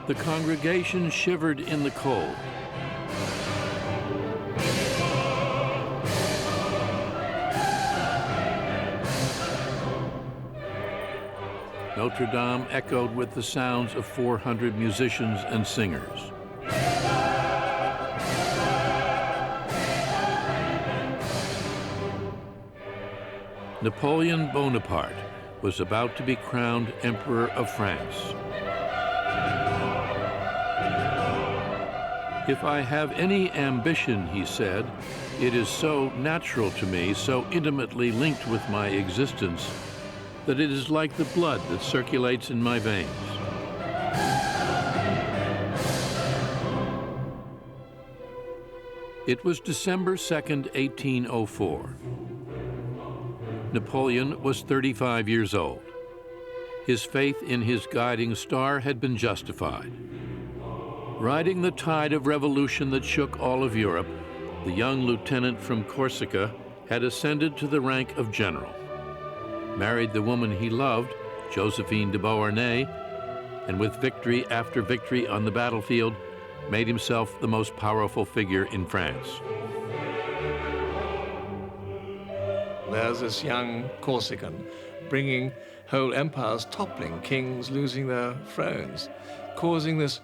The congregation shivered in the cold. Notre Dame echoed with the sounds of 400 musicians and singers. Napoleon Bonaparte was about to be crowned Emperor of France. If I have any ambition, he said, it is so natural to me, so intimately linked with my existence, that it is like the blood that circulates in my veins. It was December 2nd, 1804. Napoleon was 35 years old. His faith in his guiding star had been justified. Riding the tide of revolution that shook all of Europe, the young lieutenant from Corsica had ascended to the rank of general, married the woman he loved, Josephine de Beauharnais, and with victory after victory on the battlefield, made himself the most powerful figure in France. There's this young Corsican bringing whole empires toppling, kings losing their thrones, causing this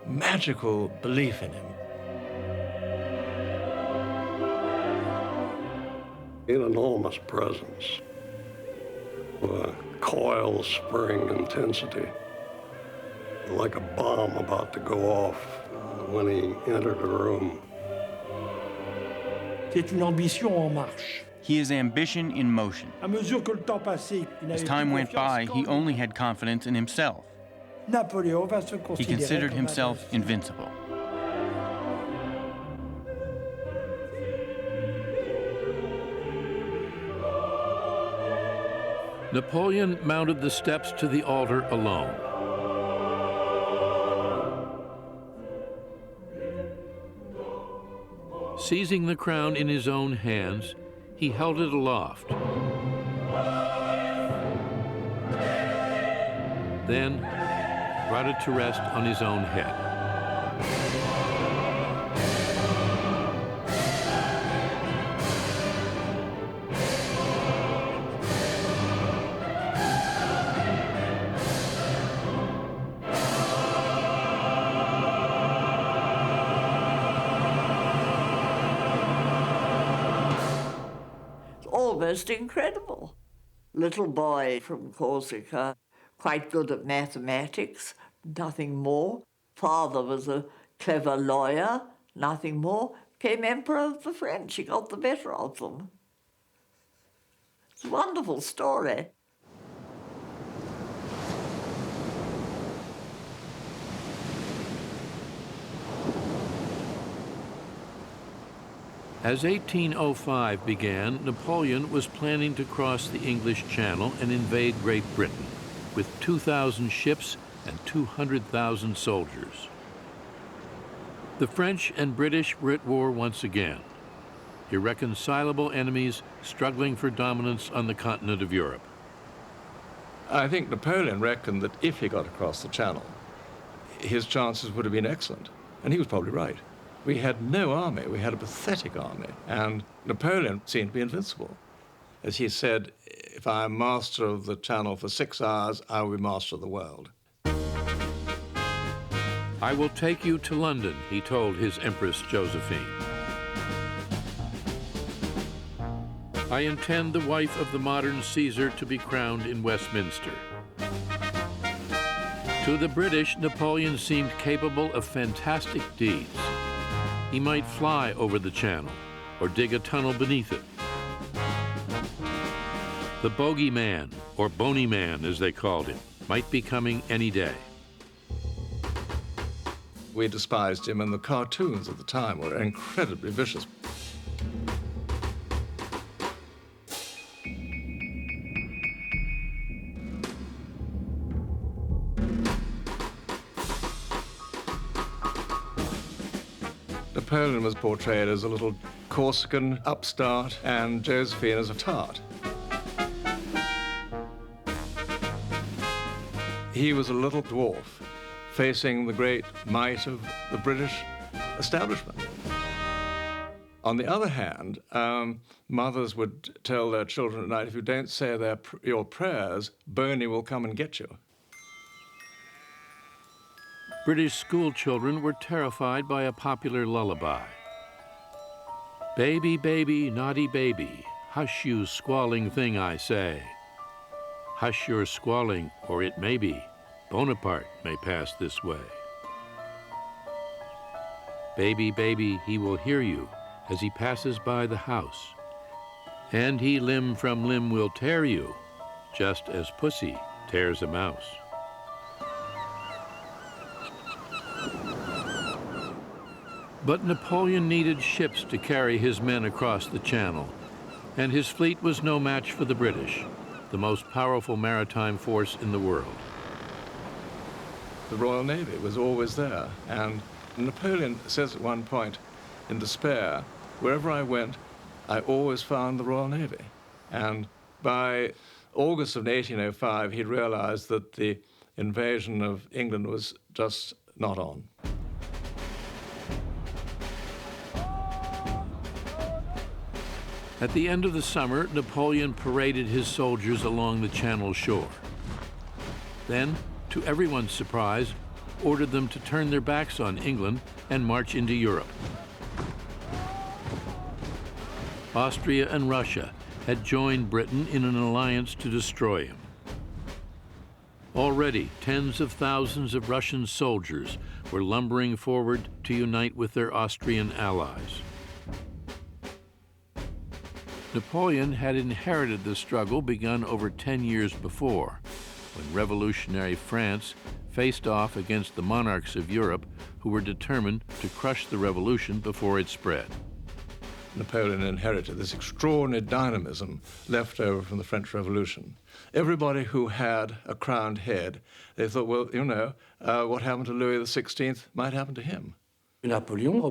magical belief in him. An enormous presence, with a coil spring intensity, like a bomb about to go off when he entered the room. C'est une ambition en marche. He is ambition in motion. As time went by, he only had confidence in himself. He considered himself invincible. Napoleon mounted the steps to the altar alone. Seizing the crown in his own hands, he held it aloft. Then brought it to rest on his own head. Almost incredible. Little boy from Corsica, quite good at mathematics, nothing more. Father was a clever lawyer, nothing more. Became Emperor of the French. He got the better of them. It's a wonderful story. As 1805 began, Napoleon was planning to cross the English Channel and invade Great Britain with 2,000 ships and 200,000 soldiers. The French and British were at war once again, irreconcilable enemies struggling for dominance on the continent of Europe. I think Napoleon reckoned that if he got across the Channel, his chances would have been excellent, and he was probably right. We had no army, we had a pathetic army, and Napoleon seemed to be invincible. As he said, if I am master of the Channel for 6 hours, I will be master of the world. I will take you to London, he told his Empress Josephine. I intend the wife of the modern Caesar to be crowned in Westminster. To the British, Napoleon seemed capable of fantastic deeds. He might fly over the Channel or dig a tunnel beneath it. The Bogey Man, or Bony Man as they called him, might be coming any day. We despised him, and the cartoons at the time were incredibly vicious. Napoleon was portrayed as a little Corsican upstart and Josephine as a tart. He was a little dwarf, facing the great might of the British establishment. On the other hand, mothers would tell their children at night, if you don't say your prayers, Boney will come and get you. British school children were terrified by a popular lullaby. Baby, baby, naughty baby, hush you squalling thing, I say. Hush your squalling, or it may be Bonaparte may pass this way. Baby, baby, he will hear you as he passes by the house, and he limb from limb will tear you, just as pussy tears a mouse. But Napoleon needed ships to carry his men across the Channel, and his fleet was no match for the British, the most powerful maritime force in the world. The Royal Navy was always there, and Napoleon says at one point, in despair, wherever I went, I always found the Royal Navy. And by August of 1805, he realized that the invasion of England was just not on. At the end of the summer, Napoleon paraded his soldiers along the Channel shore. Then, to everyone's surprise, ordered them to turn their backs on England and march into Europe. Austria and Russia had joined Britain in an alliance to destroy him. Already, tens of thousands of Russian soldiers were lumbering forward to unite with their Austrian allies. Napoleon had inherited the struggle begun over 10 years before, when revolutionary France faced off against the monarchs of Europe who were determined to crush the revolution before it spread. Napoleon inherited this extraordinary dynamism left over from the French Revolution. Everybody who had a crowned head, they thought, well, you know, what happened to Louis XVI might happen to him. Napoleon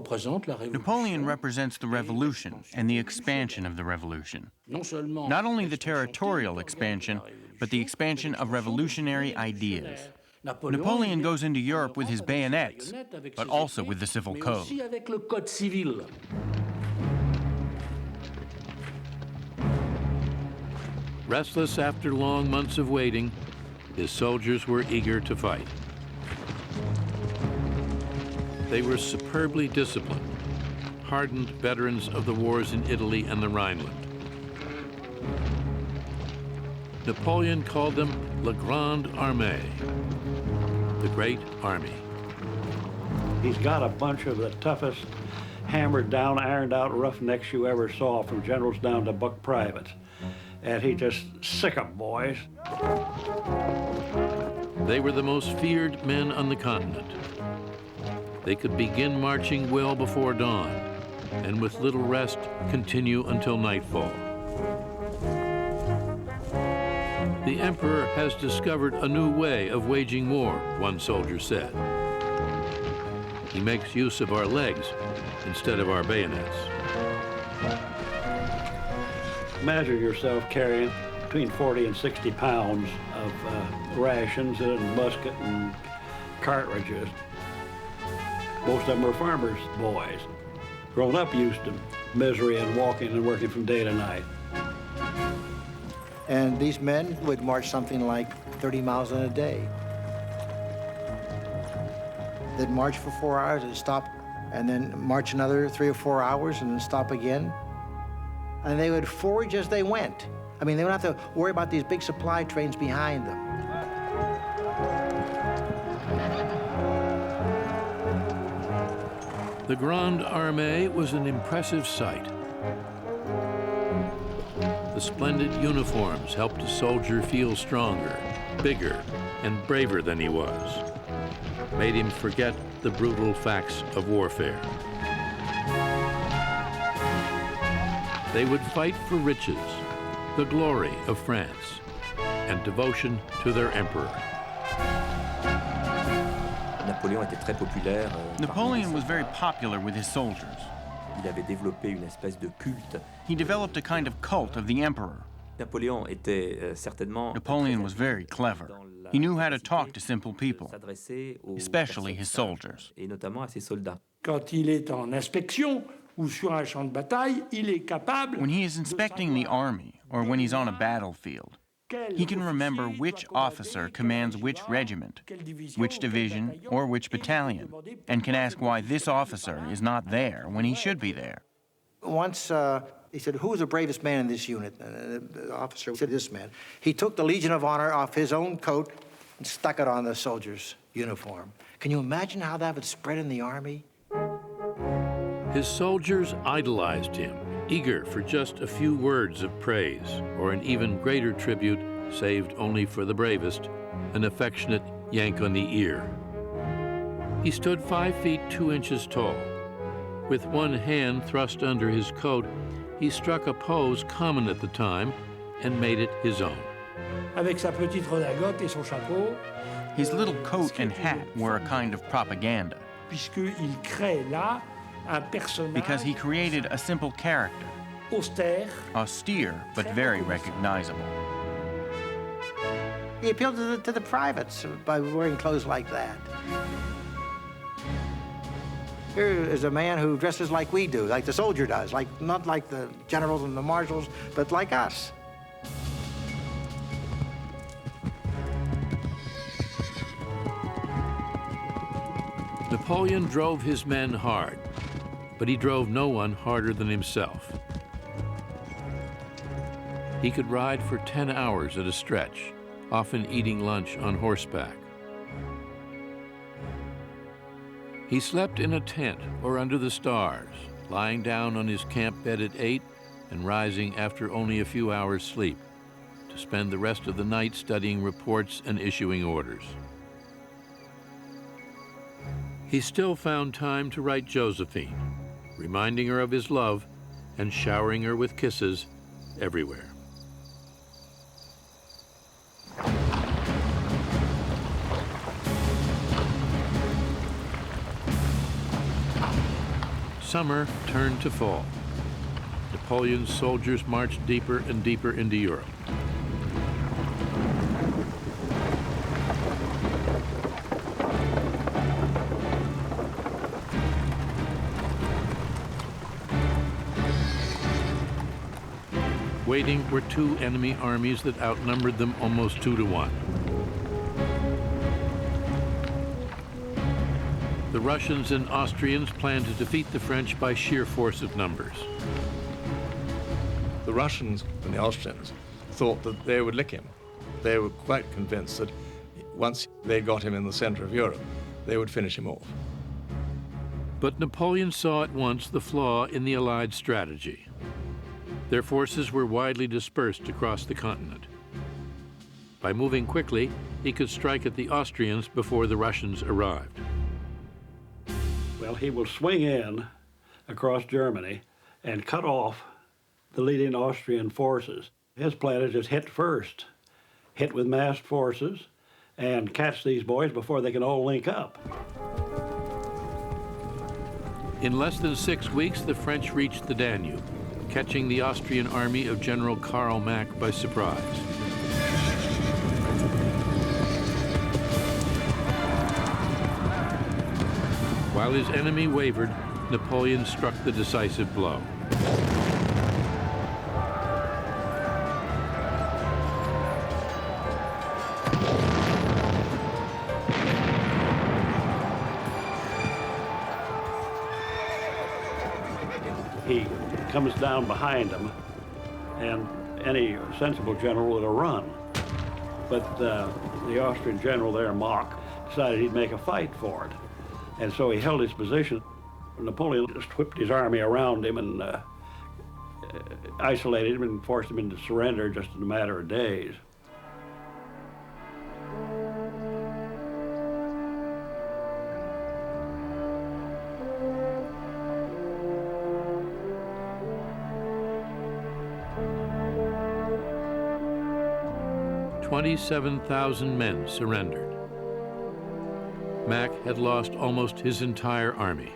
represents the revolution and the expansion of the revolution. Not only the territorial expansion, but the expansion of revolutionary ideas. Napoleon goes into Europe with his bayonets, but also with the civil code. Restless after long months of waiting, his soldiers were eager to fight. They were superbly disciplined, hardened veterans of the wars in Italy and the Rhineland. Napoleon called them La Grande Armée, the Great Army. He's got a bunch of the toughest, hammered down, ironed out roughnecks you ever saw, from generals down to buck privates. And he just sick 'em, boys. They were the most feared men on the continent. They could begin marching well before dawn, and with little rest, continue until nightfall. The emperor has discovered a new way of waging war, one soldier said. He makes use of our legs instead of our bayonets. Imagine yourself carrying between 40 and 60 pounds of rations and musket and cartridges. Most of them were farmers' boys. Grown up used to misery and walking and working from day to night. And these men would march something like 30 miles in a day. They'd march for 4 hours and stop, and then march another 3 or 4 hours and then stop again. And they would forage as they went. I mean, they don't have to worry about these big supply trains behind them. The Grande Armée was an impressive sight. The splendid uniforms helped a soldier feel stronger, bigger, and braver than he was, made him forget the brutal facts of warfare. They would fight for riches, the glory of France, and devotion to their emperor. Napoleon was very popular with his soldiers. He developed a kind of cult of the emperor. Napoleon was very clever. He knew how to talk to simple people, especially his soldiers. Quand il est en inspection ou sur un champ de bataille, il est capable. When he is inspecting the army or when he's on a battlefield, he can remember which officer commands which regiment, which division, or which battalion, and can ask why this officer is not there when he should be there. Once he said, "Who was the bravest man in this unit?" And the officer said, "This man." He took the Legion of Honor off his own coat and stuck it on the soldier's uniform. Can you imagine how that would spread in the army? His soldiers idolized him, eager for just a few words of praise or an even greater tribute, saved only for the bravest, an affectionate yank on the ear. He stood 5 feet 2 inches tall. With one hand thrust under his coat, he struck a pose common at the time and made it his own. Avec sa petite redingote et son chapeau. His little coat and hat were a kind of propaganda, Puisqu'il crée là un personnage because he created a simple character, austère. austere but very recognizable. He appealed to the privates by wearing clothes like that. Here is a man who dresses like we do, like the soldier does, not like the generals and the marshals, but like us. Napoleon drove his men hard, but he drove no one harder than himself. He could ride for 10 hours at a stretch, often eating lunch on horseback. He slept in a tent or under the stars, lying down on his camp bed at 8 and rising after only a few hours' sleep, to spend the rest of the night studying reports and issuing orders. He still found time to write Josephine, reminding her of his love and showering her with kisses everywhere. Summer turned to fall. Napoleon's soldiers marched deeper and deeper into Europe. Waiting were 2 enemy armies that outnumbered them almost 2 to 1. The Russians and Austrians planned to defeat the French by sheer force of numbers. The Russians and the Austrians thought that they would lick him. They were quite convinced that once they got him in the center of Europe, they would finish him off. But Napoleon saw at once the flaw in the Allied strategy. Their forces were widely dispersed across the continent. By moving quickly, he could strike at the Austrians before the Russians arrived. Well, he will swing in across Germany and cut off the leading Austrian forces. His plan is just hit first, hit with massed forces, and catch these boys before they can all link up. In less than 6 weeks, the French reached the Danube, catching the Austrian army of General Karl Mack by surprise. While his enemy wavered, Napoleon struck the decisive blow. He comes down behind him, and any sensible general would have run. But the Austrian general there, Mack, decided he'd make a fight for it. And so he held his position. Napoleon just whipped his army around him and isolated him and forced him into surrender just in a matter of days. "27,000 men surrendered. Mack had lost almost his entire army.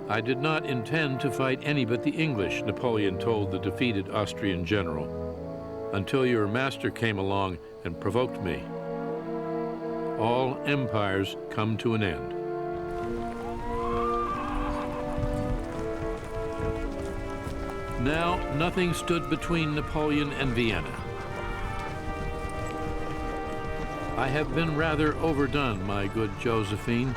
I did not intend to fight any but the English, Napoleon told the defeated Austrian general, until your master came along and provoked me. All empires come to an end. Now, nothing stood between Napoleon and Vienna. I have been rather overdone, my good Josephine.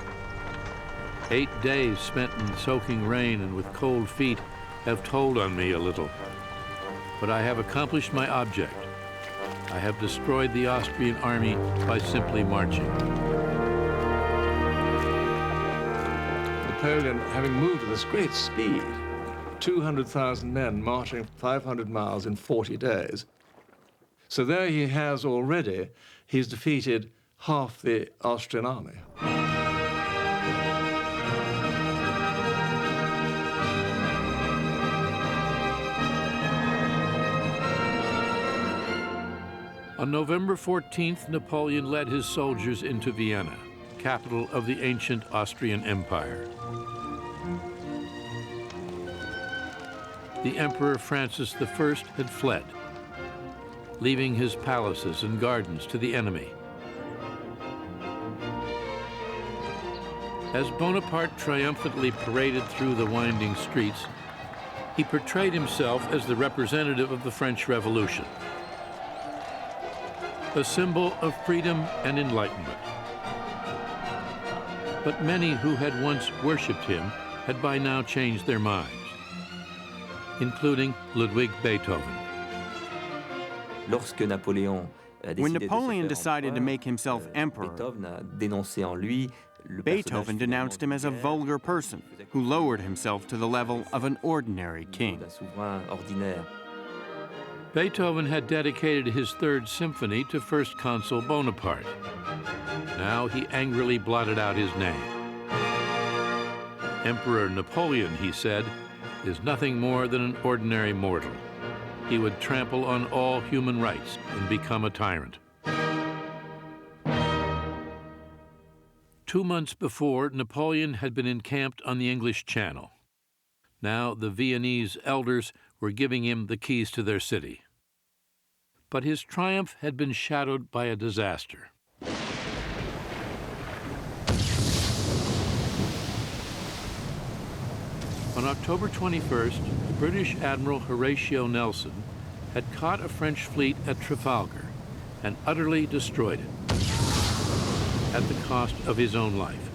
8 days spent in soaking rain and with cold feet have told on me a little. But I have accomplished my object. I have destroyed the Austrian army by simply marching. Napoleon, having moved at this great speed, 200,000 men marching 500 miles in 40 days. So there he has already, he's defeated half the Austrian army. On November 14th, Napoleon led his soldiers into Vienna, capital of the ancient Austrian Empire. The Emperor Francis I had fled, leaving his palaces and gardens to the enemy. As Bonaparte triumphantly paraded through the winding streets, he portrayed himself as the representative of the French Revolution, a symbol of freedom and enlightenment. But many who had once worshipped him had by now changed their minds, including Ludwig Beethoven. When Napoleon decided to make himself emperor, Beethoven denounced him as a vulgar person who lowered himself to the level of an ordinary king. Beethoven had dedicated his Third Symphony to First Consul Bonaparte. Now he angrily blotted out his name. Emperor Napoleon, he said, is nothing more than an ordinary mortal. He would trample on all human rights and become a tyrant. 2 months before, Napoleon had been encamped on the English Channel. Now the Viennese elders were giving him the keys to their city. But his triumph had been shadowed by a disaster. On October 21st, the British Admiral Horatio Nelson had caught a French fleet at Trafalgar and utterly destroyed it, at the cost of his own life.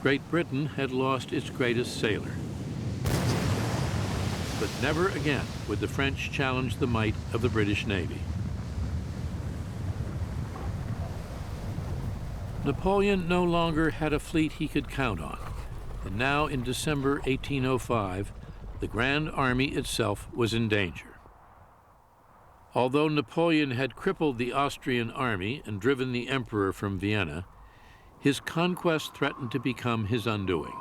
Great Britain had lost its greatest sailor. But never again would the French challenge the might of the British Navy. Napoleon no longer had a fleet he could count on, and now in December 1805, the Grand Army itself was in danger. Although Napoleon had crippled the Austrian army and driven the emperor from Vienna, his conquest threatened to become his undoing.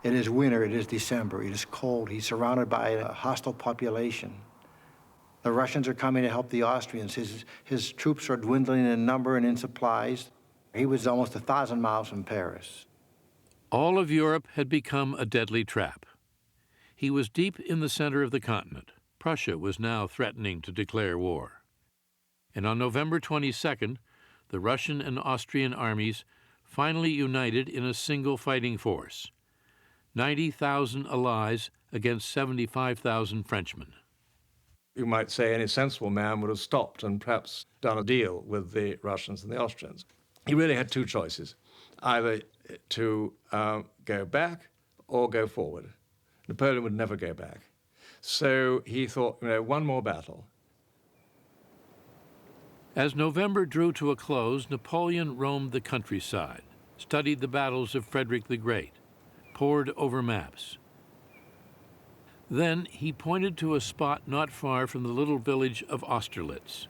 It is winter, it is December, it is cold. He's surrounded by a hostile population. The Russians are coming to help the Austrians. His troops are dwindling in number and in supplies. He was almost 1,000 miles from Paris. All of Europe had become a deadly trap. He was deep in the center of the continent. Prussia was now threatening to declare war. And on November 22nd, the Russian and Austrian armies finally united in a single fighting force, 90,000 allies against 75,000 Frenchmen. You might say any sensible man would have stopped and perhaps done a deal with the Russians and the Austrians. He really had two choices, either to go back or go forward. Napoleon would never go back. So he thought, one more battle. As November drew to a close, Napoleon roamed the countryside, studied the battles of Frederick the Great, pored over maps. Then he pointed to a spot not far from the little village of Austerlitz.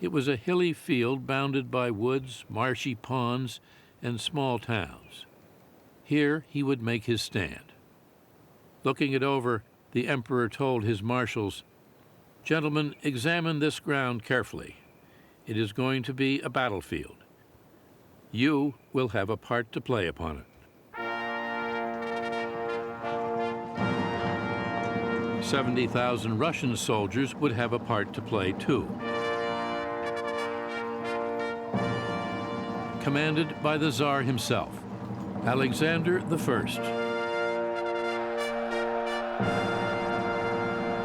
It was a hilly field bounded by woods, marshy ponds, and small towns. Here he would make his stand. Looking it over, the emperor told his marshals, "Gentlemen, examine this ground carefully. It is going to be a battlefield. You will have a part to play upon it. 70,000 Russian soldiers would have a part to play too. Commanded by the Tsar himself, Alexander I.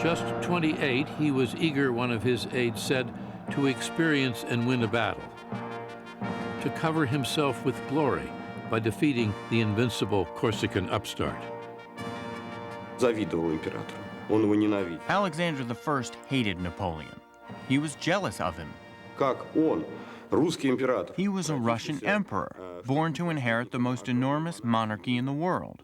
Just 28, he was eager, one of his aides said, to experience and win a battle, to cover himself with glory by defeating the invincible Corsican upstart. Alexander I hated Napoleon. He was jealous of him. He was a Russian emperor, born to inherit the most enormous monarchy in the world,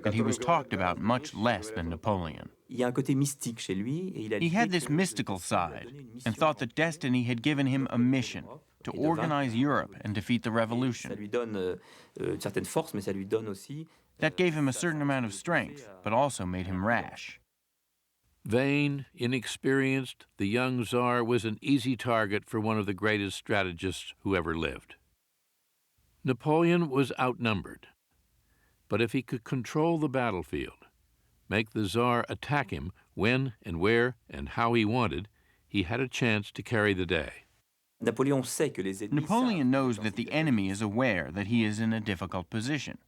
and he was talked about much less than Napoleon. He had this mystical side and thought that destiny had given him a mission to organize Europe and defeat the revolution. That gave him a certain amount of strength, but also made him rash. Vain, inexperienced, the young Tsar was an easy target for one of the greatest strategists who ever lived. Napoleon was outnumbered, but if he could control the battlefield, make the Tsar attack him when and where and how he wanted, he had a chance to carry the day. Napoleon knows that the enemy is aware that he is in a difficult position,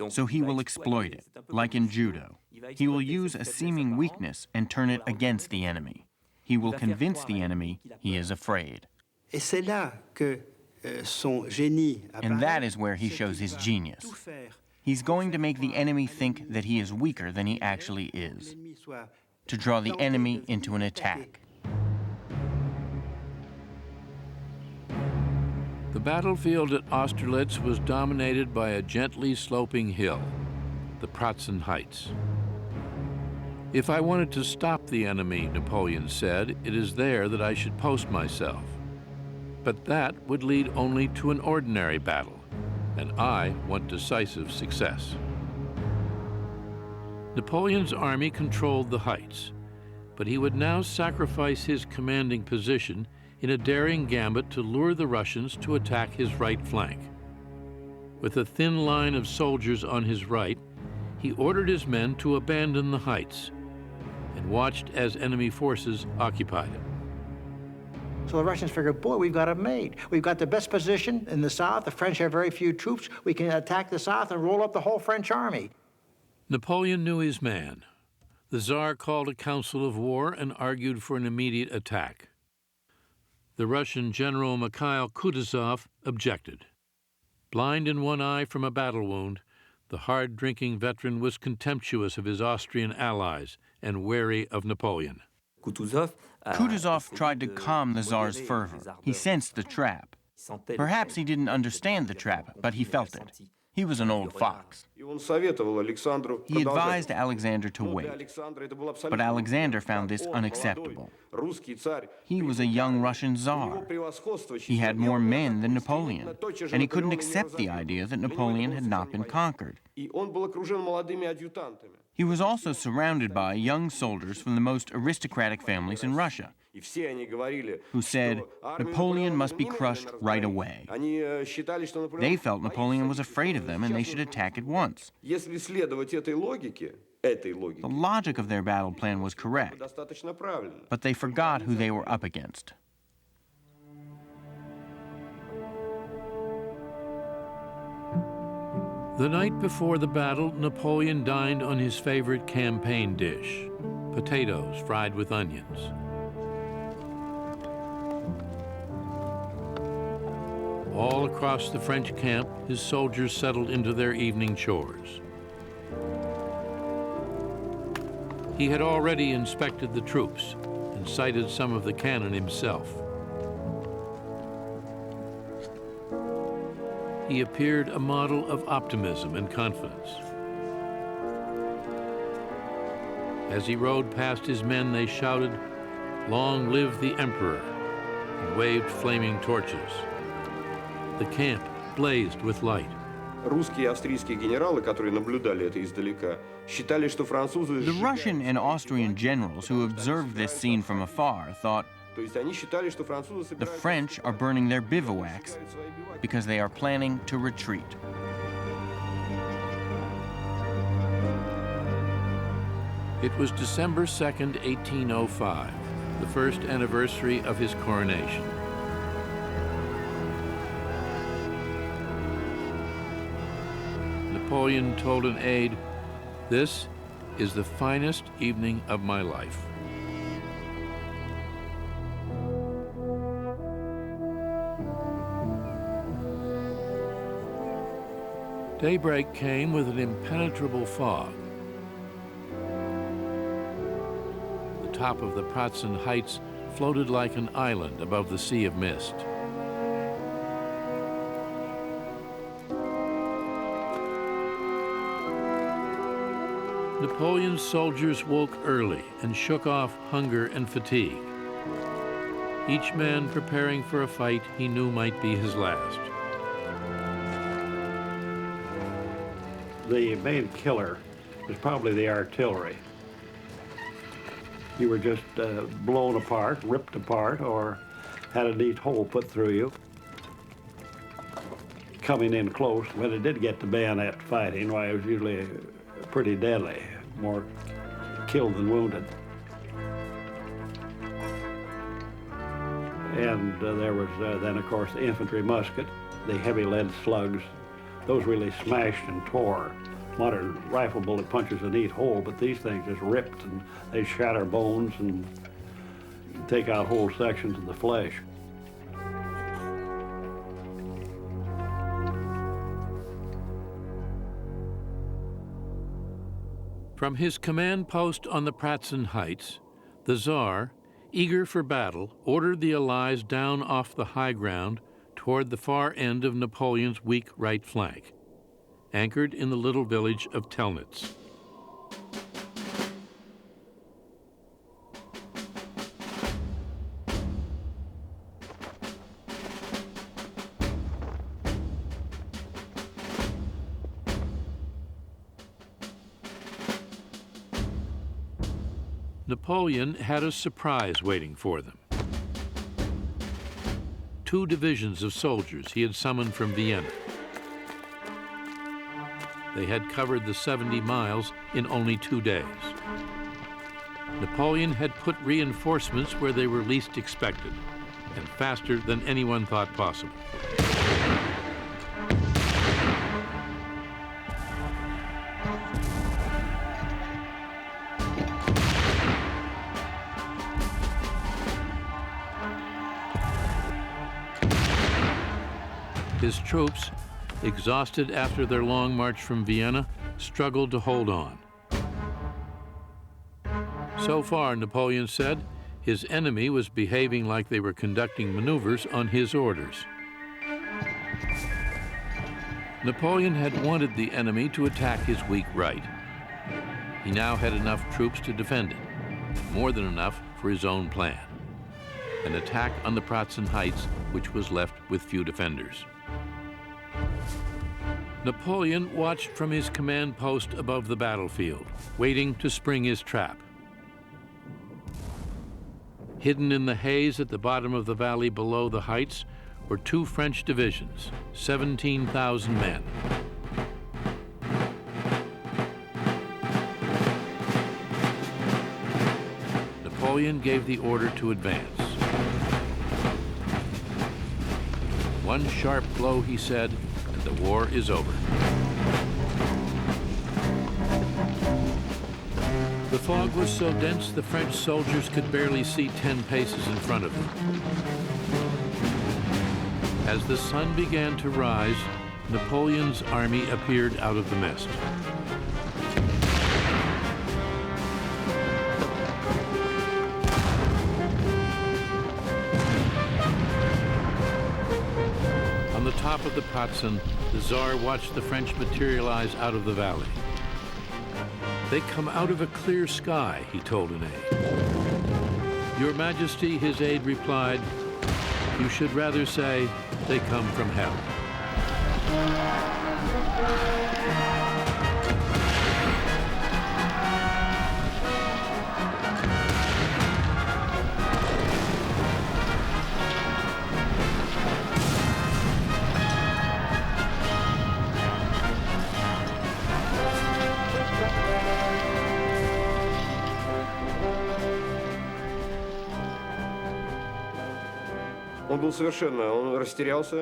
so he will exploit it, like in judo. He will use a seeming weakness and turn it against the enemy. He will convince the enemy he is afraid. And that is where he shows his genius. He's going to make the enemy think that he is weaker than he actually is, to draw the enemy into an attack. The battlefield at Austerlitz was dominated by a gently sloping hill, the Pratzen Heights. If I wanted to stop the enemy, Napoleon said, it is there that I should post myself. But that would lead only to an ordinary battle, and I want decisive success. Napoleon's army controlled the heights, but he would now sacrifice his commanding position in a daring gambit to lure the Russians to attack his right flank. With a thin line of soldiers on his right, he ordered his men to abandon the heights and watched as enemy forces occupied it. So the Russians figured, boy, we've got it made. We've got the best position in the south. The French have very few troops. We can attack the south and roll up the whole French army. Napoleon knew his man. The Tsar called a council of war and argued for an immediate attack. The Russian general Mikhail Kutuzov objected. Blind in one eye from a battle wound, the hard-drinking veteran was contemptuous of his Austrian allies and wary of Napoleon. Kutuzov tried to calm the Tsar's fervor. He sensed the trap. Perhaps he didn't understand the trap, but he felt it. He was an old fox. He advised Alexander to wait, but Alexander found this unacceptable. He was a young Russian Tsar. He had more men than Napoleon, and he couldn't accept the idea that Napoleon had not been conquered. He was also surrounded by young soldiers from the most aristocratic families in Russia, who said Napoleon must be crushed right away. They felt Napoleon was afraid of them and they should attack at once. The logic of their battle plan was correct, but they forgot who they were up against. The night before the battle, Napoleon dined on his favorite campaign dish, potatoes fried with onions. All across the French camp, his soldiers settled into their evening chores. He had already inspected the troops and sighted some of the cannon himself. He appeared a model of optimism and confidence. As he rode past his men, they shouted, "Long live the Emperor," and waved flaming torches. The camp blazed with light. The Russian and Austrian generals who observed this scene from afar thought, The French are burning their bivouacs because they are planning to retreat. It was December 2nd, 1805, the first anniversary of his coronation. Napoleon told an aide, "This is the finest evening of my life." Daybreak came with an impenetrable fog. The top of the Pratzen Heights floated like an island above the sea of mist. Napoleon's soldiers woke early and shook off hunger and fatigue, each man preparing for a fight he knew might be his last. The main killer was probably the artillery. You were just blown apart, ripped apart, or had a neat hole put through you. Coming in close, when it did get to bayonet fighting, why, it was usually pretty deadly, more killed than wounded. And there was then, of course, the infantry musket, the heavy lead slugs. Those really smashed and tore. Modern rifle bullet punches a neat hole, but these things just ripped, and they shatter bones and take out whole sections of the flesh. From his command post on the Pratzen Heights, the Tsar, eager for battle, ordered the Allies down off the high ground toward the far end of Napoleon's weak right flank, anchored in the little village of Telnitz. Napoleon had a surprise waiting for them. 2 divisions of soldiers he had summoned from Vienna. They had covered the 70 miles in only 2 days. Napoleon had put reinforcements where they were least expected, and faster than anyone thought possible. His troops, exhausted after their long march from Vienna, struggled to hold on. So far, Napoleon said, his enemy was behaving like they were conducting maneuvers on his orders. Napoleon had wanted the enemy to attack his weak right. He now had enough troops to defend it, more than enough for his own plan: an attack on the Pratzen Heights, which was left with few defenders. Napoleon watched from his command post above the battlefield, waiting to spring his trap. Hidden in the haze at the bottom of the valley below the heights were 2 French divisions, 17,000 men. Napoleon gave the order to advance. One sharp blow, he said, and the war is over. The fog was so dense the French soldiers could barely see 10 paces in front of them. As the sun began to rise, Napoleon's army appeared out of the mist. On the top of the Pratzen, the Tsar watched the French materialize out of the valley. "They come out of a clear sky," he told an aide. "Your Majesty," his aide replied, "you should rather say they come from hell."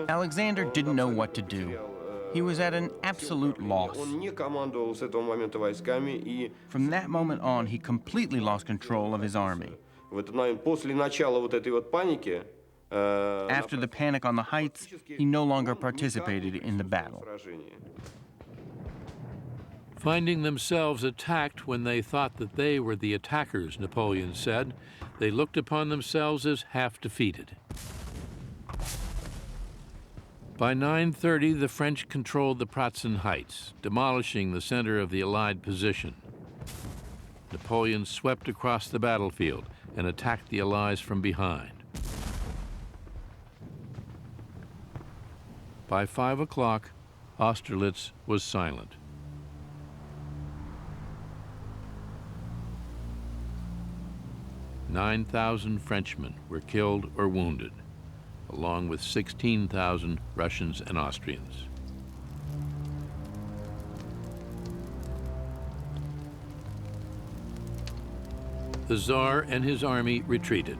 Alexander didn't know what to do. He was at an absolute loss. From that moment on, he completely lost control of his army. After the panic on the heights, he no longer participated in the battle. Finding themselves attacked when they thought that they were the attackers, Napoleon said, they looked upon themselves as half defeated. By 9:30, the French controlled the Pratzen Heights, demolishing the center of the Allied position. Napoleon swept across the battlefield and attacked the Allies from behind. By 5 o'clock, Austerlitz was silent. "9,000 Frenchmen were killed or wounded, along with 16,000 Russians and Austrians. The Tsar and his army retreated.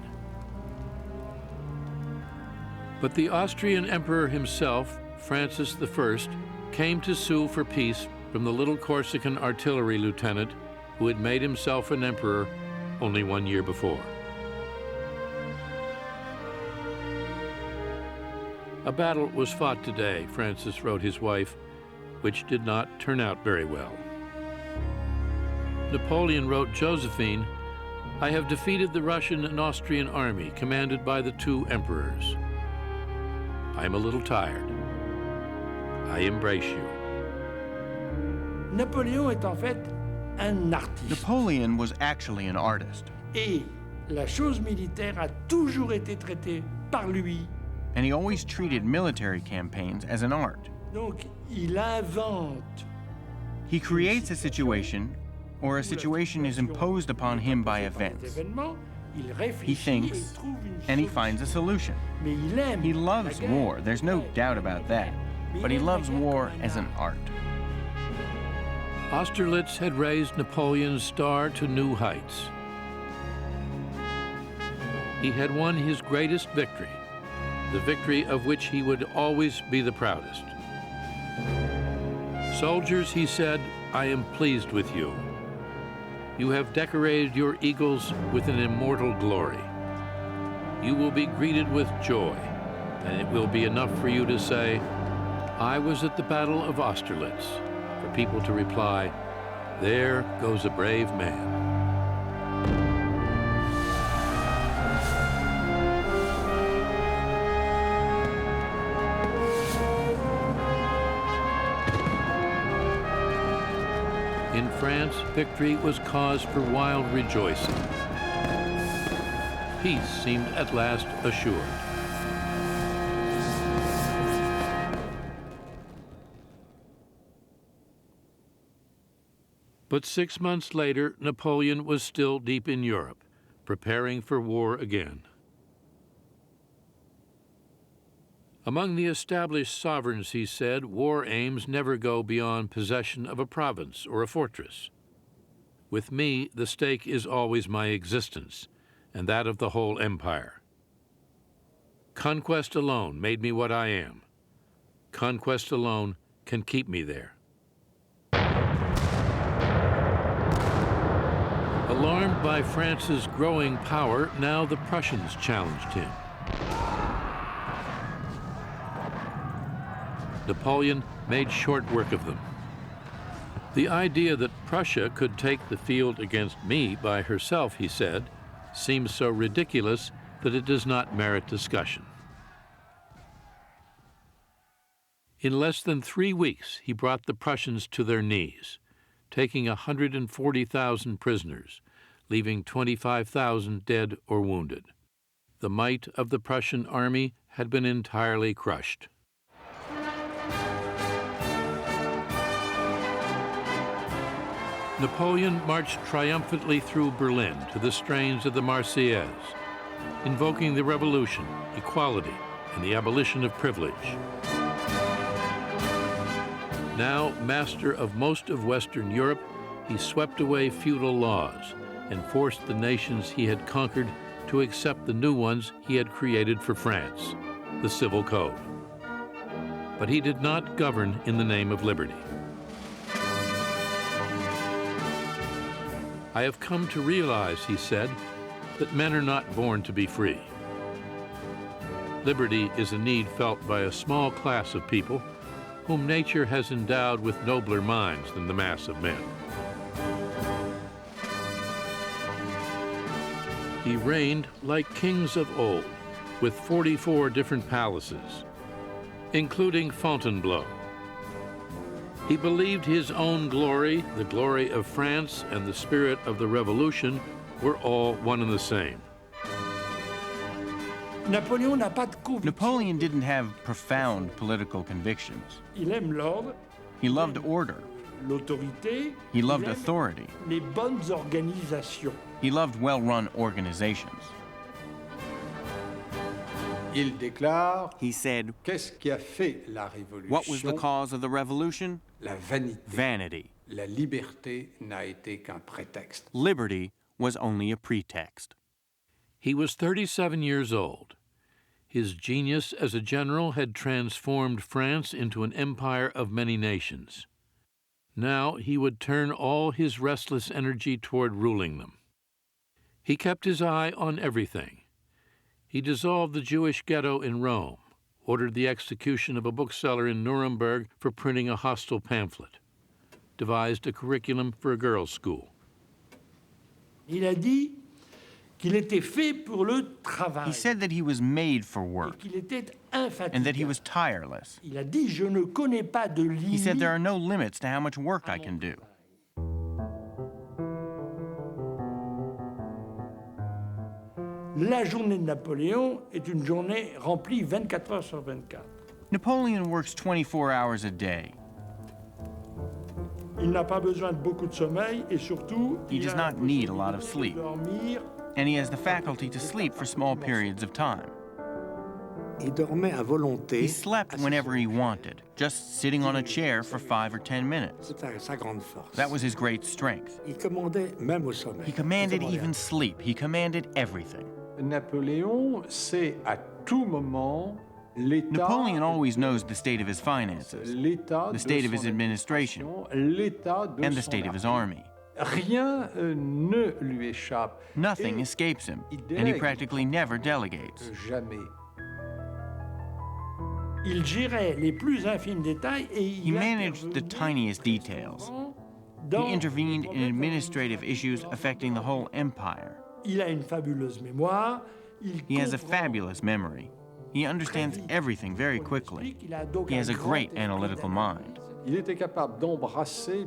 But the Austrian emperor himself, Francis I, came to sue for peace from the little Corsican artillery lieutenant who had made himself an emperor only 1 year before. "A battle was fought today," Francis wrote his wife, "which did not turn out very well." Napoleon wrote Josephine, "I have defeated the Russian and Austrian army commanded by the two emperors. I am a little tired. I embrace you." Napoléon est en fait un artiste. Napoleon was actually an artist. Et la chose militaire a toujours été traitée par lui. And he always treated military campaigns as an art. Donc, il invente. He creates a situation, or a situation is imposed upon him by events. He thinks, and he finds a solution. He loves war, there's no doubt about that, but he loves war as an art. Austerlitz had raised Napoleon's star to new heights. He had won his greatest victory, the victory of which he would always be the proudest. "Soldiers," he said, "I am pleased with you. You have decorated your eagles with an immortal glory. You will be greeted with joy, and it will be enough for you to say, 'I was at the Battle of Austerlitz,' for people to reply, 'There goes a brave man.'" In France, victory was cause for wild rejoicing. Peace seemed at last assured. But 6 months later, Napoleon was still deep in Europe, preparing for war again. Among the established sovereigns, he said, war aims never go beyond possession of a province or a fortress. With me, the stake is always my existence, and that of the whole empire. Conquest alone made me what I am. Conquest alone can keep me there. Alarmed by France's growing power, now the Prussians challenged him. Napoleon made short work of them. The idea that Prussia could take the field against me by herself, he said, seems so ridiculous that it does not merit discussion. In less than 3 weeks, he brought the Prussians to their knees, taking 140,000 prisoners, leaving 25,000 dead or wounded. The might of the Prussian army had been entirely crushed. Napoleon marched triumphantly through Berlin to the strains of the Marseillaise, invoking the revolution, equality, and the abolition of privilege. Now master of most of Western Europe, he swept away feudal laws and forced the nations he had conquered to accept the new ones he had created for France, the Civil Code. But he did not govern in the name of liberty. I have come to realize, he said, that men are not born to be free. Liberty is a need felt by a small class of people whom nature has endowed with nobler minds than the mass of men. He reigned like kings of old, with 44 different palaces, including Fontainebleau. He believed his own glory, the glory of France, and the spirit of the Revolution were all one and the same. Napoleon didn't have profound political convictions. He loved order. He loved authority. He loved well-run organizations. He said, what was the cause of the revolution? Vanity. Liberty was only a pretext. He was 37 years old. His genius as a general had transformed France into an empire of many nations. Now he would turn all his restless energy toward ruling them. He kept his eye on everything. He dissolved the Jewish ghetto in Rome, ordered the execution of a bookseller in Nuremberg for printing a hostile pamphlet, devised a curriculum for a girls' school. Il a dit qu'il était fait pour le travail. He said that he was made for work Qu'il était infatigable. and that he was tireless. Il a dit, je ne connais pas de limite. He said there are no limits to how much work I can do. La journée de Napoléon est une journée remplie 24 heures sur 24. Napoleon works 24 hours a day. Il n'a pas besoin de beaucoup de sommeil et surtout, He does not need a lot of sleep, dormir. and he has the faculty to sleep for small periods of time. Il dormait à volonté. He slept whenever he wanted, just sitting on a chair for 5 or 10 minutes. C'était sa grande force. That was his great strength. Il commandait même au sommeil. He commanded even sleep. He commanded everything. Napoléon sait à tout moment l'état. Napoleon always knows the state of his finances, the state of his administration, and the state of his army. Rien ne lui échappe. Nothing escapes him, and he practically never delegates. Jamais. Il gérait les plus infimes détails et He managed the tiniest details. He intervened in administrative issues affecting the whole empire. Il a une fabuleuse mémoire. He has a fabulous memory. He understands everything very quickly. He has a great analytical mind. Il était capable d'embrasser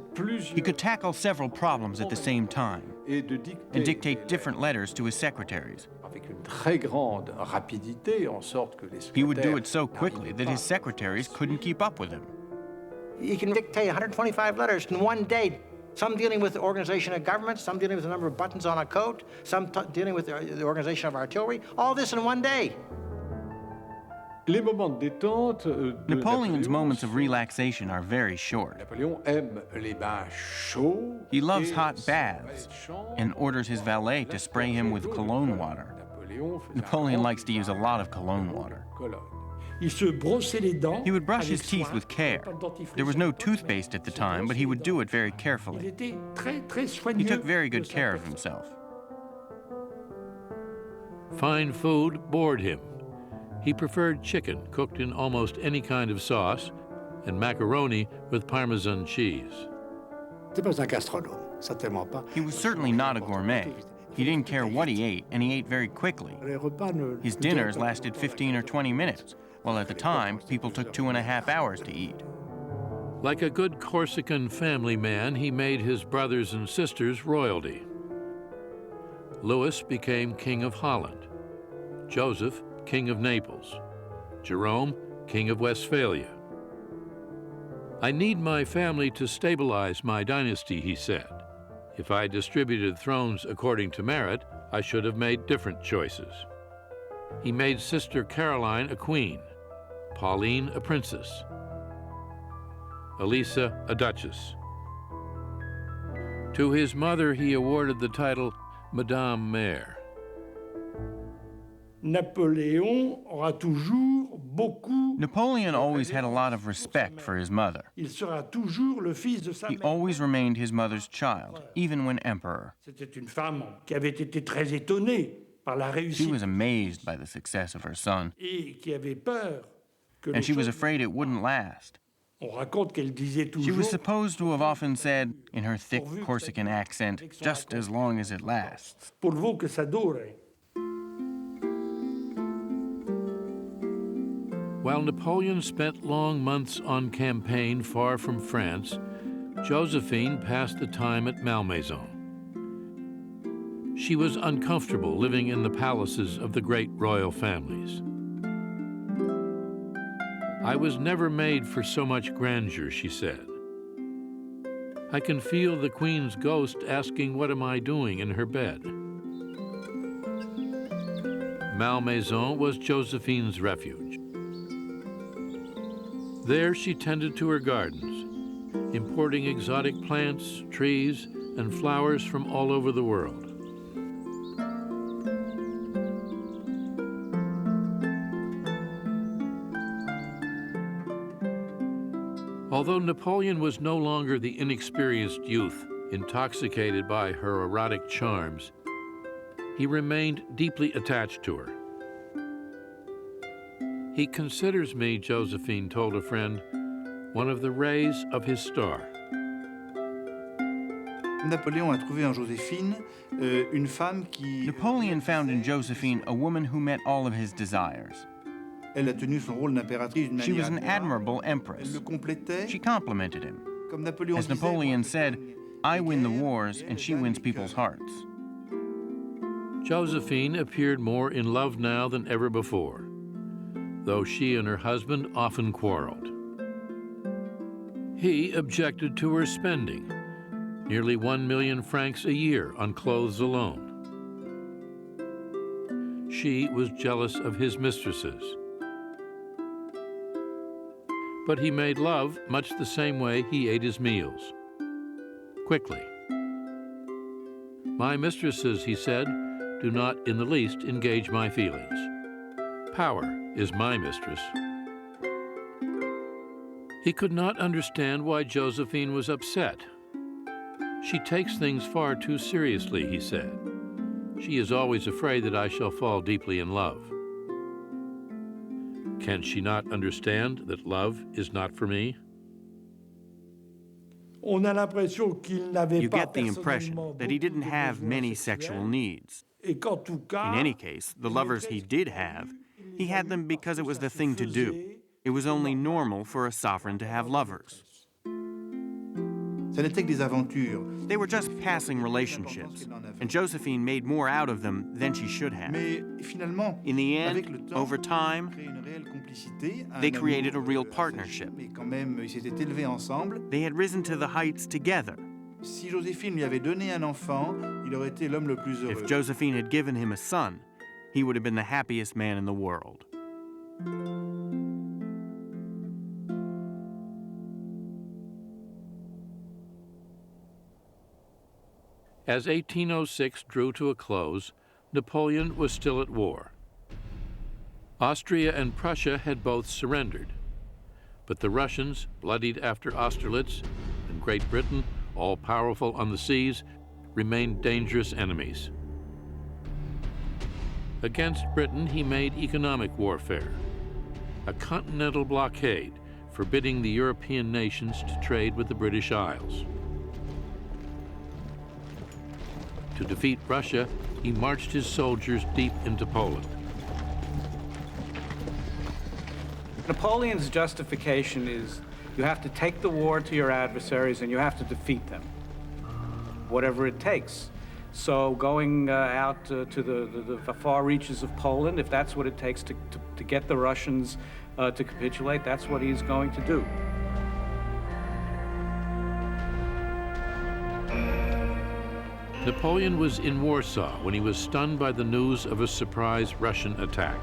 He could tackle several problems at the same time and dictate different letters to his secretaries. avec une très grande rapidité, en sorte que les He would do it secrétaires so quickly that his secretaries couldn't keep up with him. You can dictate 125 letters in one day. Some dealing with the organization of government, some dealing with the number of buttons on a coat, some dealing with the organization of artillery. All this in one day. Les moments de détente de Napoleon's Napoléon moments of sont- relaxation are very short. Napoléon aime les bains chauds. He loves et hot son baths valet-de-chambre and orders his valet to spray him with cologne water. Napoléon faisait Napoleon un likes to use a lot of cologne water. Cologne. Il se brossait les dents. He would brush avec his teeth soin. with care. Pas de dentifrice There was à no l'époque, toothpaste mais at the il se time, but he brossait would les do dents. it very Il carefully. était très soigneux. He took very de good sa care of personne. himself. Fine food bored him. He preferred chicken cooked in almost any kind of sauce and macaroni with Parmesan cheese. C'était pas un gastronome, certainement pas. He was certainly not a gourmet. He didn't care what he ate, and he ate very quickly. Les repas ne- His dinners lasted 15 or 20 minutes, while at the time, people took 2.5 hours to eat. Like a good Corsican family man, he made his brothers and sisters royalty. Louis became King of Holland, Joseph, King of Naples, Jerome, King of Westphalia. I need my family to stabilize my dynasty, he said. If I distributed thrones according to merit, I should have made different choices. He made Sister Caroline a queen, Pauline a princess, Elisa a duchess. To his mother, he awarded the title Madame Mère. Napoléon aura toujours beaucoup. Napoleon always had a lot of respect for his mother. Il sera toujours le fils de sa He mère. always remained his mother's child, even when emperor. C'était une femme qui avait été très étonnée par la She réussite was amazed by the success of her son, et qui avait peur que and she was les choses- afraid it wouldn't last. On raconte qu'elle disait She was toujours supposed to have often said, in her thick Corsican accent, just as long as it lasts. pourvu que ça dure. While Napoleon spent long months on campaign far from France, Josephine passed the time at Malmaison. She was uncomfortable living in the palaces of the great royal families. I was never made for so much grandeur, she said. I can feel the Queen's ghost asking, what am I doing in her bed? Malmaison was Josephine's refuge. There she tended to her gardens, importing exotic plants, trees, and flowers from all over the world. Although Napoleon was no longer the inexperienced youth, intoxicated by her erotic charms, he remained deeply attached to her. He considers me, Josephine told a friend, one of the rays of his star. Napoléon a trouvé en Joséphine une femme qui... Napoleon found in Josephine a woman who met all of his desires. Elle a tenu son rôle d'impératrice d'une She manière was an admirable. admirable Elle empress. le complétait. She complimented him. Comme Napoléon As disait, Napoleon moi, said, I win the wars and she wins people's hearts. Josephine appeared more in love now than ever before, though she and her husband often quarreled. He objected to her spending nearly 1 million francs a year on clothes alone. She was jealous of his mistresses. But he made love much the same way he ate his meals, quickly. My mistresses, he said, do not in the least engage my feelings. Power is my mistress. He could not understand why Josephine was upset. She takes things far too seriously, he said. She is always afraid that I shall fall deeply in love. Can she not understand that love is not for me? On a l'impression qu'il n'avait You pas get the impression personnellement that he didn't beaucoup de have besoins many sexuels, sexual needs. et qu'en tout cas, In any case, the lovers he did have, he had them because it was the thing to do. It was only normal for a sovereign to have lovers. Ce n'était que des aventures. They were just passing relationships, and Josephine made more out of them than she should have. Mais finalement, In the avec le end, temps, over créé time, une réelle complicité, un they amour, created a real assez partnership. fou, mais quand même, ils s'étaient élevés ensemble. They had risen to the heights together. Si Joséphine lui avait donné un enfant, il aurait été l'homme le plus heureux. If Josephine had given him a son, he would have been the happiest man in the world. As 1806 drew to a close, Napoleon was still at war. Austria and Prussia had both surrendered, but the Russians, bloodied after Austerlitz, and Great Britain, all powerful on the seas, remained dangerous enemies. Against Britain, he made economic warfare, a continental blockade forbidding the European nations to trade with the British Isles. To defeat Russia, he marched his soldiers deep into Poland. Napoleon's justification is you have to take the war to your adversaries and you have to defeat them, whatever it takes. So going out to the far reaches of Poland, if that's what it takes to get the Russians to capitulate, that's what he's going to do. Napoleon was in Warsaw when he was stunned by the news of a surprise Russian attack.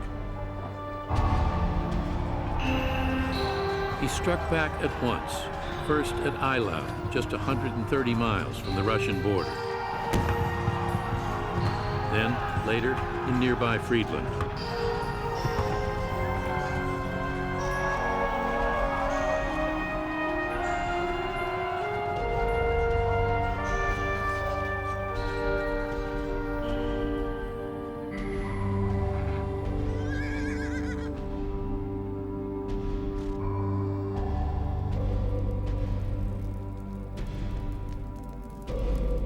He struck back at once, first at Eylau, just 130 miles from the Russian border. Then, later in nearby Friedland.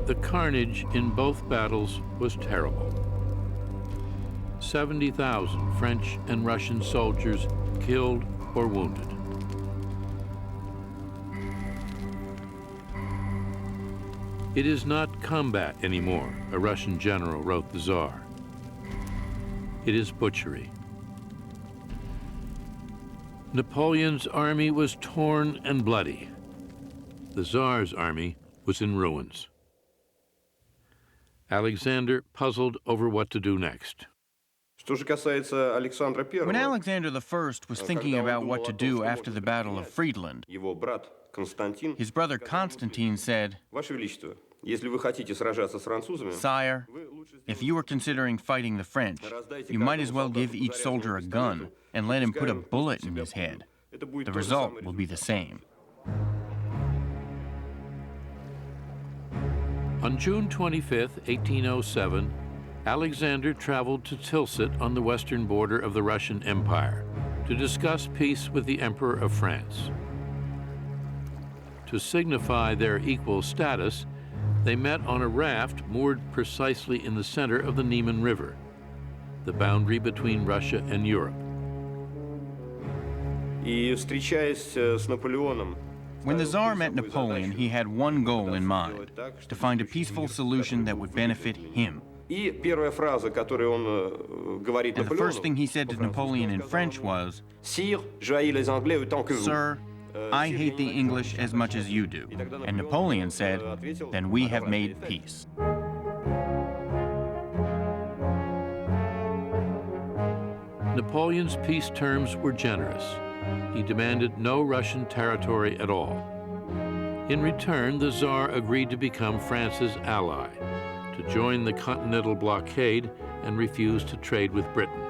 The carnage in both battles was terrible. 70,000 French and Russian soldiers killed or wounded. It is not combat anymore, a Russian general wrote the Tsar. It is butchery. Napoleon's army was torn and bloody. The Tsar's army was in ruins. Alexander puzzled over what to do next. When Alexander I was thinking about what to do after the Battle of Friedland, his brother Constantine said, "Sire, if you are considering fighting the French, you might as well give each soldier a gun and let him put a bullet in his head. The result will be the same." On June 25, 1807, Alexander traveled to Tilsit on the western border of the Russian Empire to discuss peace with the Emperor of France. To signify their equal status, they met on a raft moored precisely in the center of the Niemen River, the boundary between Russia and Europe. When the Tsar met Napoleon, he had one goal in mind: to find a peaceful solution that would benefit him. And the first thing he said to Napoleon in French was, "Sir, I hate the English as much as you do." And Napoleon said, "Then we have made peace." Napoleon's peace terms were generous. He demanded no Russian territory at all. In return, the Tsar agreed to become France's ally, to join the continental blockade and refuse to trade with Britain.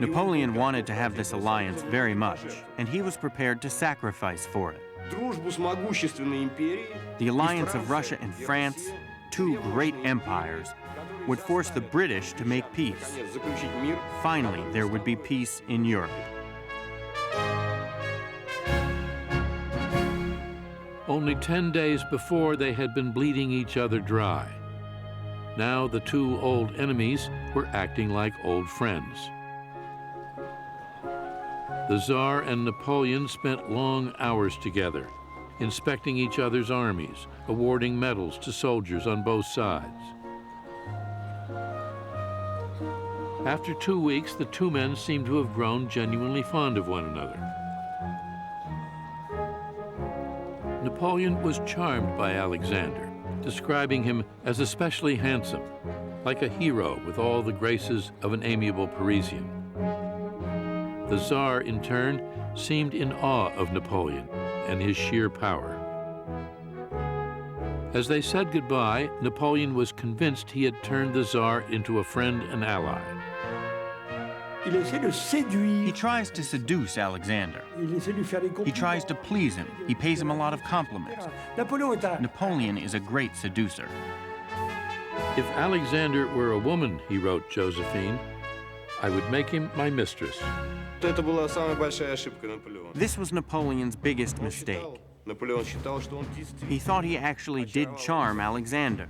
Napoleon wanted to have this alliance very much, and he was prepared to sacrifice for it. The alliance of Russia and France, two great empires, would force the British to make peace. Finally, there would be peace in Europe. Only 10 days before, they had been bleeding each other dry. Now the two old enemies were acting like old friends. The Tsar and Napoleon spent long hours together, inspecting each other's armies, awarding medals to soldiers on both sides. After 2 weeks, the two men seemed to have grown genuinely fond of one another. Napoleon was charmed by Alexander, describing him as especially handsome, like a hero with all the graces of an amiable Parisian. The Tsar, in turn, seemed in awe of Napoleon and his sheer power. As they said goodbye, Napoleon was convinced he had turned the Tsar into a friend and ally. He tries to seduce Alexander. He tries to please him. He pays him a lot of compliments. Napoleon is a great seducer. If Alexander were a woman, he wrote Josephine, I would make him my mistress. This was Napoleon's biggest mistake. He thought he actually did charm Alexander.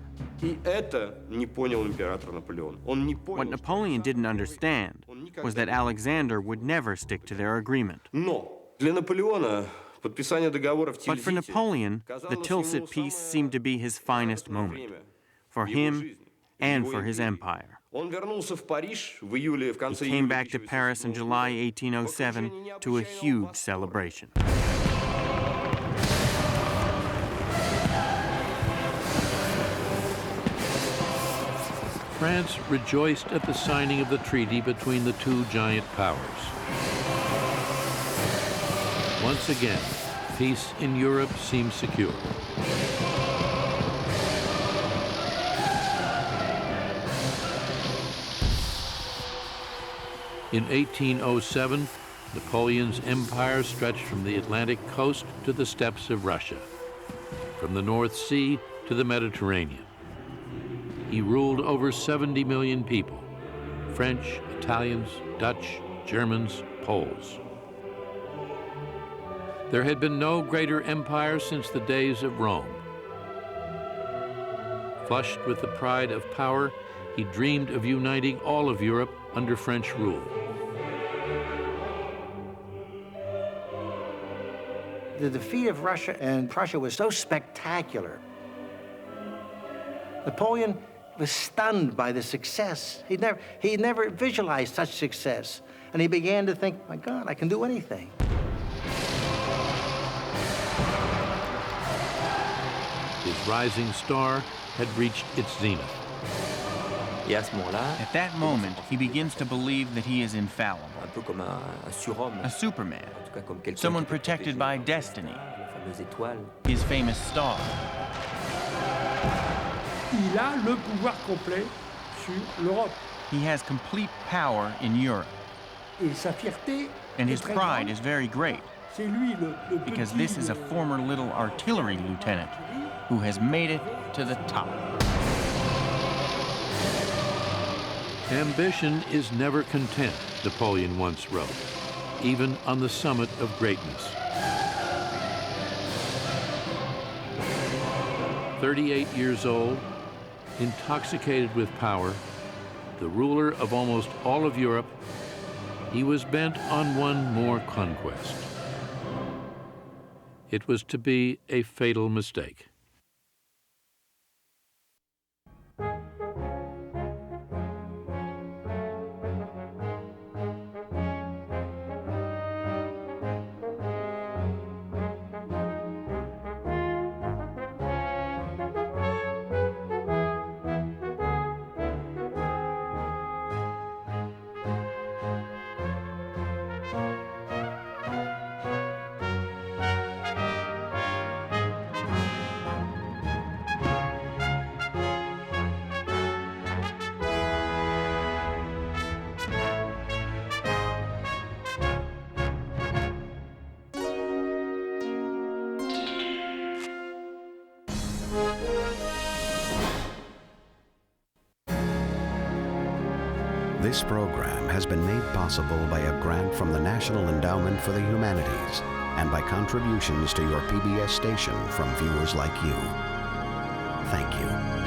What Napoleon didn't understand was that Alexander would never stick to their agreement. But for Napoleon, the Tilsit peace seemed to be his finest moment, for him and for his empire. He came back to Paris in July 1807 to a huge celebration. France rejoiced at the signing of the treaty between the two giant powers. Once again, peace in Europe seemed secure. In 1807, Napoleon's empire stretched from the Atlantic coast to the steppes of Russia, from the North Sea to the Mediterranean. He ruled over 70 million people, French, Italians, Dutch, Germans, Poles. There had been no greater empire since the days of Rome. Flushed with the pride of power, he dreamed of uniting all of Europe under French rule. The defeat of Russia and Prussia was so spectacular. Napoleon was stunned by the success. He'd never visualized such success. And he began to think, my God, I can do anything. His rising star had reached its zenith. At that moment, he begins to believe that he is infallible. A Superman, someone protected by destiny, his famous star. Il a le pouvoir complet sur l'Europe. He has complete power in Europe. Et sa fierté And his est très pride grande. is very great, C'est lui le because petit, this is a former little artillery lieutenant who has made it to the top. Ambition is never content, Napoleon once wrote, even on the summit of greatness. 38 years old, intoxicated with power, the ruler of almost all of Europe, he was bent on one more conquest. It was to be a fatal mistake. This program has been made possible by a grant from the National Endowment for the Humanities and by contributions to your PBS station from viewers like you. Thank you.